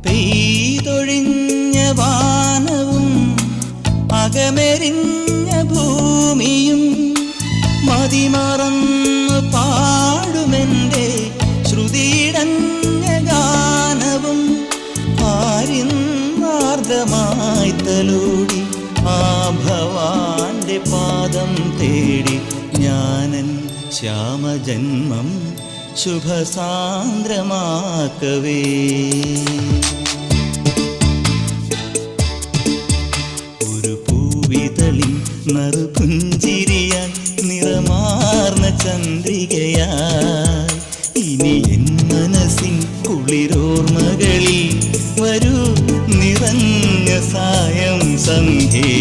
പെയ്തൊഴിഞ്ഞ വാനവും അകമെരിഞ്ഞ ഭൂമിയും മതിമറന്ന് പാടുമെൻ്റെ ശ്രുതിയിടഞ്ഞ ഗാനവും ആരിന്നാർദ്രമായി തലോടി ആ ഭവാന്റെ പാദം തേടി ഞാനൻ ശ്യാമജന്മം ശുഭസാന്ദ്രമാക്കവേ. ഒരു പൂവിതളിൽ നറുപുഞ്ചിരിയായി നിറമാർന്ന ചന്ദ്രികയായി ഇനി എൻ മനസ്സിൻ കുളിരോർമകളിൽ വരൂ നിറഞ്ഞ സായം സന്ധ്യേ.